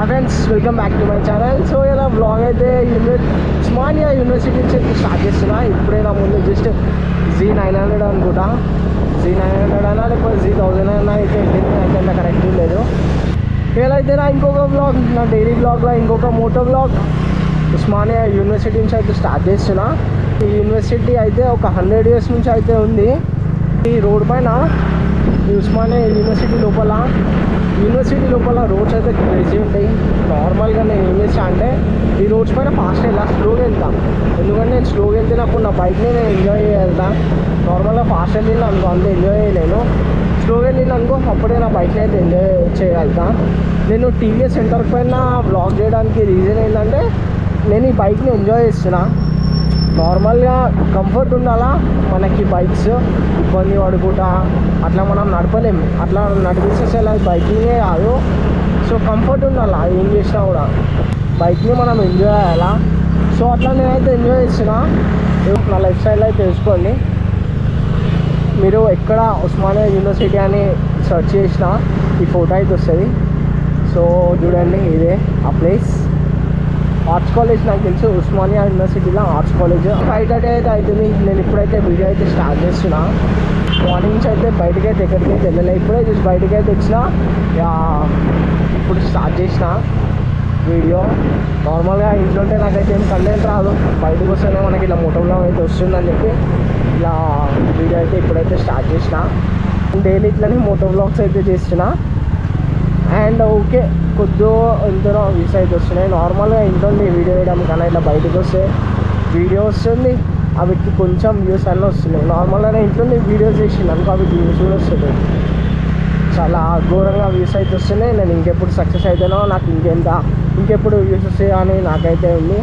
Hi friends, welcome back to my channel. So ఇలా blog అయితే Osmania university నుంచి start చేస్తున్నా. ఇప్పుడే నా ముందు జస్ట్ Z900 అనుకుంటా, Z900 అయినా లేకపోతే Z1000 అయినా అయితే అయితే కరెక్ట్ లేదు. ఇలా అయితే నా ఇంకొక బ్లాగ్, నా డైలీ బ్లాగ్లో ఇంకొక మోటో బ్లాగ్ ఉస్మానియా యూనివర్సిటీ నుంచి అయితే స్టార్ట్ చేస్తున్నా. ఈ యూనివర్సిటీ అయితే ఒక 100 years నుంచి అయితే ఉంది. ఈ రోడ్ పైన ఈ ఉస్మానియా యూనివర్సిటీ లోపల రోడ్స్ అయితే క్రేజీ ఉంటాయి. నార్మల్గా నేను ఏం చేస్తా అంటే ఈ రోడ్స్ పైన ఫాస్ట్ వెళ్ళా, స్లోగా వెళ్తాను. ఎందుకంటే నేను స్లోగా వెళ్తున్నప్పుడు నా బైక్ని నేను ఎంజాయ్ చేయాలి. నార్మల్గా ఫాస్ట్ వెళ్ళిన అనుకో అంత ఎంజాయ్ చేయలేను. స్లోగా వెళ్ళిన అనుకో అప్పుడే నా బైక్ని అయితే ఎంజాయ్ చేయగలుగుతా. నేను టీవీఎస్ సెంటర్ పైన బ్లాగ్ చేయడానికి రీజన్ ఏంటంటే నేను ఈ బైక్ని ఎంజాయ్ చేస్తున్నా. నార్మల్గా కంఫర్ట్ ఉండాలా మనకి. బైక్స్ ఇబ్బంది పడుకుంటా అట్లా మనం నడపలేము. అట్లా నడిపిస్తే బైకింగే కాదు. సో కంఫర్ట్ ఉండాలా, ఏం చేసినా కూడా బైక్ని మనం ఎంజాయ్ చేయాలా. సో అట్లా నేనైతే ఎంజాయ్ చేస్తున్నా. నా లైఫ్ స్టైల్ అయితే తెలుసుకోండి. మీరు ఎక్కడ ఉస్మానియా యూనివర్సిటీ అని సెర్చ్ చేసినా ఈ ఫోటో అయితే వస్తుంది. సో చూడండి, ఇదే ఆ ప్లేస్. ఆర్ట్స్ కాలేజ్ నాకు తెలుసు, ఉస్మానియా యూనివర్సిటీలో ఆర్ట్స్ కాలేజ్. 5:30 అయితే అవుతుంది. నేను ఇప్పుడైతే వీడియో అయితే స్టార్ట్ చేస్తున్నా. మార్నింగ్ నుంచి అయితే బయటకి అయితే ఎక్కడికైతే వెళ్ళలే. ఇప్పుడే జస్ట్ బయటకి అయితే వచ్చిన, ఇప్పుడు స్టార్ట్ చేసిన వీడియో. నార్మల్గా ఇంట్లో ఉంటే నాకైతే ఏం కంటెంట్ రాదు. బయటకు వస్తేనే మనకి ఇలా మోటో బ్లాగ్ అయితే వస్తుందని చెప్పి ఇలా వీడియో అయితే ఇప్పుడైతే స్టార్ట్ చేసిన. డైలీ ఇట్లనే మోటో బ్లాగ్స్ అయితే చేస్తున్నా. అండ్ ఓకే, కొద్దిగా ఎంతనో వ్యూస్ అయితే వస్తున్నాయి. నార్మల్గా ఇంట్లో వీడియో వేయడం కన్నా ఇట్లా బయటకు వస్తే వీడియో వస్తుంది, అవికి కొంచెం వ్యూస్ అన్నీ వస్తున్నాయి. నార్మల్గానే ఇంట్లో వీడియోస్ చేసింది అనుకో అవికి వ్యూస్ కూడా వస్తుంది. చాలా ఘోరంగా వ్యూస్ అయితే వస్తున్నాయి. నేను ఇంకెప్పుడు సక్సెస్ అవుతానో, నాకు ఇంకెప్పుడు వ్యూస్ వస్తాయో అని నాకైతే ఉంది.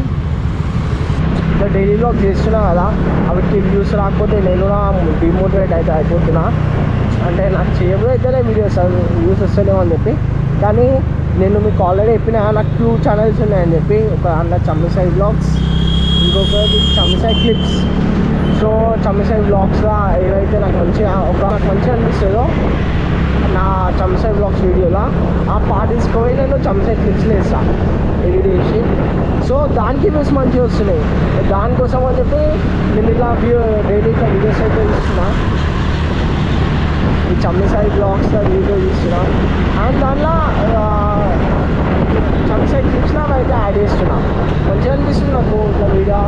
ఇట్లా డైలీ బ్లాగ్ చేస్తున్నా కదా, అవికి వ్యూస్ రాకపోతే నేను కూడా డిమోటివేట్ అయితే అయిపోతున్నా. అంటే నాకు చేయబోయే అయితేనే వీడియోస్ వ్యూస్ వస్తలేమో అని చెప్పి. కానీ నేను మీకు ఆల్రెడీ చెప్పిన నాకు 2 ఛానల్స్ ఉన్నాయని చెప్పి. ఒక అన్న చమ్మిసాయి బ్లాగ్స్, ఇంకొకటి చమ్మిసాయి క్లిప్స్. సో చమ్మిసాయి బ్లాగ్స్లో ఏవైతే నాకు మంచిగా అనిపిస్తుందో నా చమ్మిసాయి బ్లాగ్స్ వీడియోలో ఆ పార్ట్ తీసుకొని నేను చమ్మిసాయి క్లిప్స్లో వేస్తాను ఎడిట్ చేసి. సో దానికి వ్యూస్ మంచిగా వస్తున్నాయి. దానికోసం అని చెప్పి నేను ఇట్లా డైలీ ఇట్లా వీడియోస్ అయితే ఇస్తున్నా. ఈ చమ్మిసాయి బ్లాగ్స్లో వీడియో తీస్తున్నా. అండ్ దాంట్లో చమ్మిసాయి క్లిప్స్లో అయితే యాడ్ చేస్తున్నా. మంచిగా అనిపిస్తుంది నాకు ఇట్లా వీడియో.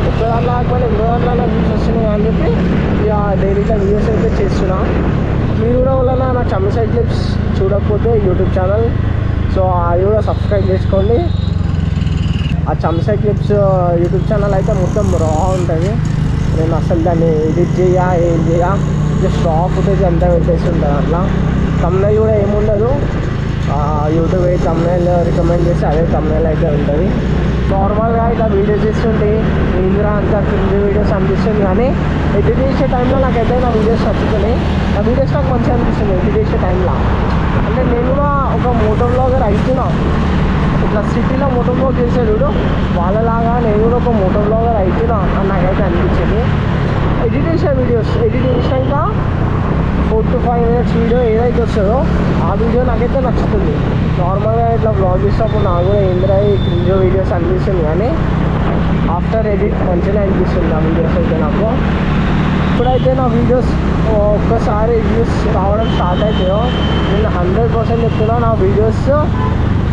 ఒక్క దాంట్లో కాకపోతే ఇంకో దాంట్లో వ్యూస్ వస్తున్నాయి అని చెప్పి ఇక డైలీగా వీడియోస్ అయితే చేస్తున్నా. మీరు కూడా వల్ల నా చమ్మిసాయి క్లిప్స్ చూడకపోతే యూట్యూబ్ ఛానల్, సో అది కూడా సబ్స్క్రైబ్ చేసుకోండి. ఆ చమ్మిసాయి క్లిప్స్ యూట్యూబ్ ఛానల్ అయితే మొత్తం రా ఉంటుంది. నేను అసలు దాన్ని ఎడిట్ ఏం జస్ట్ రా ఫుటేజ్ అంతా పెట్టేసి ఉంటుంది. అట్లా తమ్నైల్ కూడా ఏముండదు. యూట్యూబ్ అయితే తమ్నైల్ రికమెండ్ చేసి అదే తమ్నైల్ అయితే ఉంటుంది. నార్మల్గా ఇట్లా వీడియోస్ చేస్తుంటే ఇందిరా అంత క్రింజ్ వీడియోస్ అనిపిస్తుంది. కానీ ఎడిట్ చేసే టైంలో నాకైతే నా వీడియోస్ నచ్చుతున్నాయి. నా వీడియోస్ నాకు మంచిగా అనిపిస్తుంది ఎడిట్ చేసే టైంలో. అంటే నేను కూడా ఒక మోటో బ్లాగర్ అవుతున్నా. ఇట్లా సిటీలో మోటో బ్లాగ్ చేసేవాడు వాళ్ళలాగా నేను కూడా ఒక మోటో బ్లాగర్ అవుతున్నా అని నాకైతే అనిపించింది. ఎడిట్ చేసినాక 4 to 5 minutes వీడియో ఏదైతే వస్తుందో ఆ వీడియో నాకైతే నచ్చుతుంది. నార్మల్గా ఇట్లా బ్లాగ్ చేసినప్పుడు నాకు కూడా ఏంద్రా ఈ క్రింజో వీడియోస్ అనిపిస్తుంది. కానీ ఆఫ్టర్ ఎడిట్ మంచిగా అనిపిస్తుంది ఆ వీడియోస్ అయితే నాకు. ఇప్పుడైతే నా వీడియోస్ ఒక్కసారి వ్యూస్ రావడం స్టార్ట్ అవుతాయో నేను 100% చెప్తున్నా, నా వీడియోస్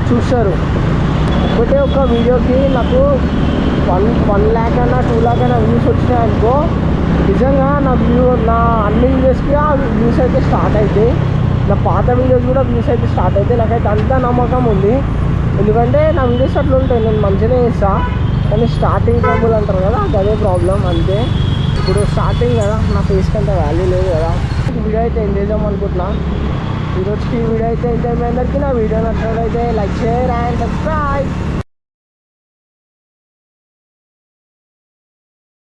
చూస్తారు. ఒకటే ఒక వీడియోకి నాకు 1 lakh అయినా 2 lakh అయినా వ్యూస్ వచ్చినాయనుకో, నిజంగా నా అన్ని వీడియోస్కి ఆ వ్యూస్ అయితే స్టార్ట్ అవుతాయి. నా పాత వీడియోస్ కూడా వ్యూస్ అయితే స్టార్ట్ అవుతాయి. నాకైతే అంతా నమ్మకం ఉంది. ఎందుకంటే నా వీడియోస్ అట్లా ఉంటాయి, నేను మంచిగానే చేస్తాను. కానీ స్టార్టింగ్ ట్రబుల్ అంటారు కదా, అదే ప్రాబ్లం అంతే. ఇప్పుడు స్టార్టింగ్ కదా, నా ఫేస్కి అంత వాల్యూ లేదు కదా. వీడియో అయితే ఎంజాయ్ చేద్దాం అనుకుంటున్నా. ఈరోజుకి వీడియో అయితే ఎంజాయ్ అందరికీ నా వీడియో నచ్చినట్లయితే లైక్, షేర్ అండ్ సబ్స్క్రైబ్.